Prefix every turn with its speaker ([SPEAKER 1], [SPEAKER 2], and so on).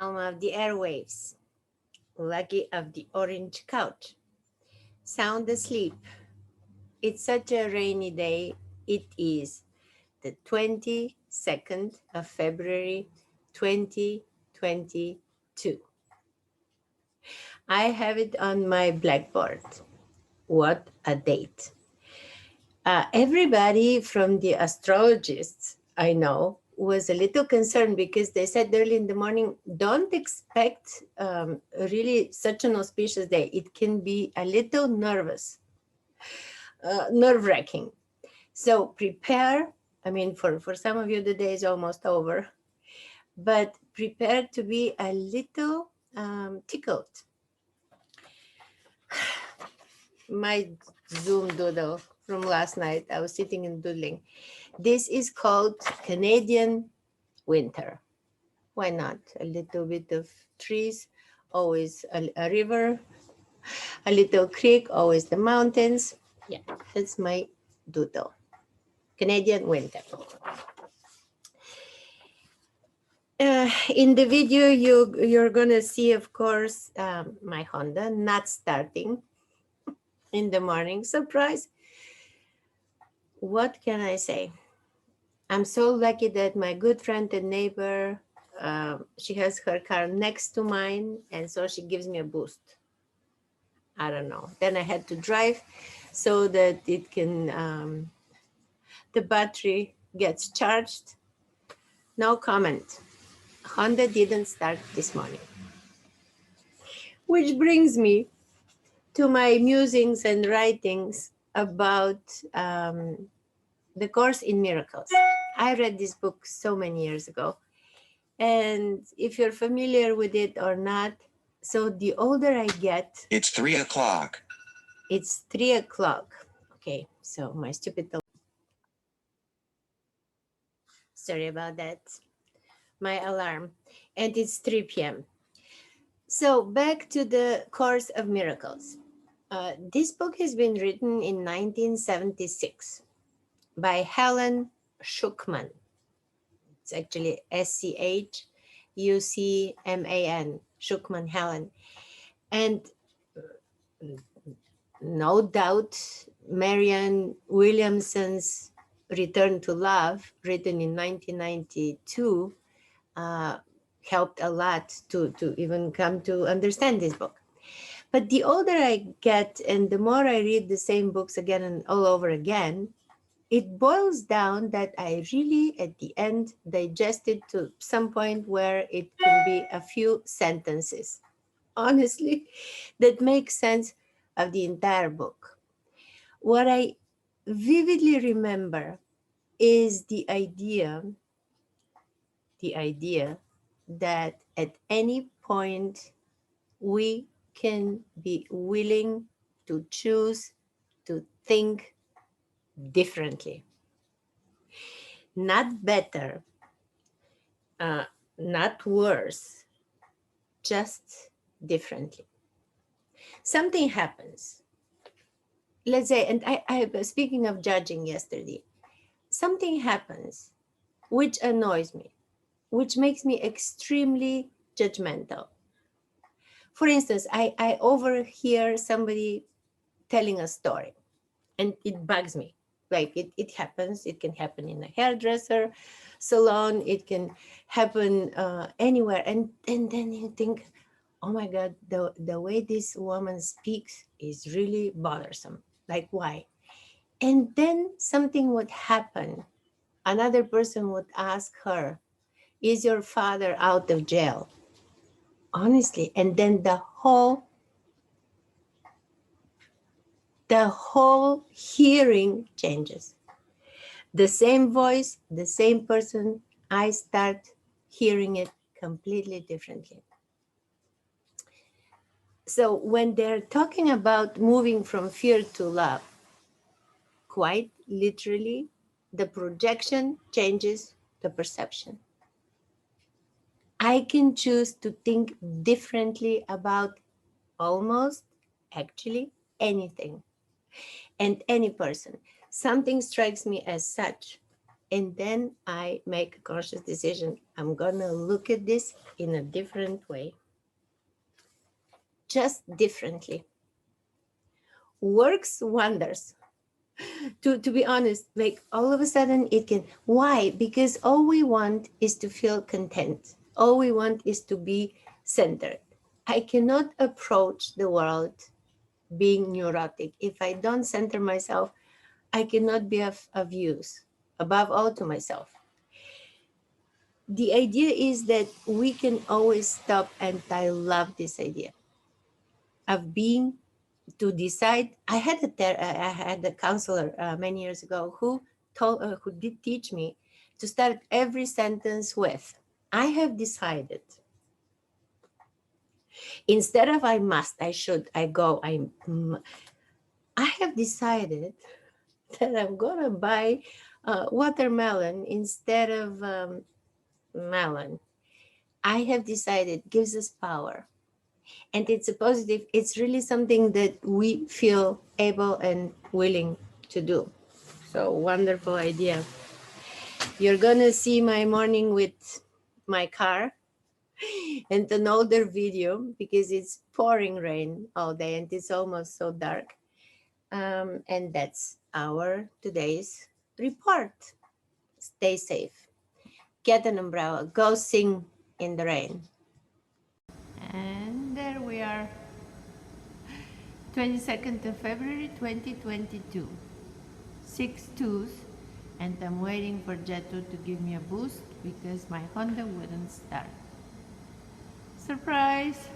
[SPEAKER 1] Alma of the Airwaves, Lucky of the Orange Couch, Sound Asleep. It's such a rainy day. It is the 22nd of February, 2022. I have it on my blackboard. What a date. Everybody from the astrologists I know was a little concerned because they said early in the morning, don't expect really such an auspicious day. It can be a little nerve-wracking. So prepare. I mean, for some of you, the day is almost over, but prepare to be a little tickled. My Zoom doodle from last night, I was sitting and doodling. This is called Canadian winter. Why not? A little bit of trees, always a river, a little creek, always the mountains. Yeah, that's my doodle. Canadian winter. In the video, you're gonna see, of course, my Honda not starting in the morning. Surprise. What can I say? I'm so lucky that my good friend and neighbor, she has her car next to mine, and so she gives me a boost. I don't know. Then I had to drive so that it can, the battery gets charged. No comment. Honda didn't start this morning. Which brings me to my musings and writings about the Course in Miracles. I read this book so many years ago. And if you're familiar with it or not, so the older I get...
[SPEAKER 2] It's 3 o'clock.
[SPEAKER 1] It's 3 o'clock. Okay, so my stupid... Sorry about that. My alarm. And it's 3 p.m. So back to the Course of Miracles. This book has been written in 1976 by Helen Schucman. It's actually Schucman, Schucman Helen. And no doubt, Marianne Williamson's Return to Love, written in 1992, helped a lot to even come to understand this book. But the older I get and the more I read the same books again and all over again, it boils down that I really, at the end, digested to some point where it can be a few sentences, honestly, that make sense of the entire book. What I vividly remember is the idea that at any point we can be willing to choose to think differently. Not better, not worse, just differently. Something happens. Let's say, and I was speaking of judging yesterday, something happens which annoys me, which makes me extremely judgmental. For instance, I overhear somebody telling a story and it bugs me. Like it happens, it can happen in a hairdresser salon, it can happen anywhere. And then you think, oh my God, the way this woman speaks is really bothersome. Like why? And then something would happen. Another person would ask her, is your father out of jail? Honestly, and then the whole hearing changes. The same voice, the same person, I start hearing it completely differently. So when they're talking about moving from fear to love, quite literally, the projection changes the perception. I can choose to think differently about almost actually anything and any person. Something strikes me as such, And then I make a conscious decision. I'm going to look at this in a different way, just differently. Works wonders. To be honest, like all of a sudden it can. Why? Because all we want is to feel content. All we want is to be centered. I cannot approach the world being neurotic. If I don't center myself, I cannot be of use, above all to myself. The idea is that we can always stop, and I love this idea of being to decide. I had a counselor many years ago who did teach me to start every sentence with "I have decided," instead of "I must," "I should," "I go," I have decided that I'm gonna buy watermelon instead of melon. I have decided gives us power. And it's a positive, it's really something that we feel able and willing to do. So wonderful idea. You're gonna see my morning with my car and an older video because it's pouring rain all day and it's almost so dark. And that's our today's report. Stay safe. Get an umbrella. Go sing in the rain. And there we are. 22nd of February 2022. 6 2s, and I'm waiting for Jetu to give me a boost because my Honda wouldn't start. Surprise!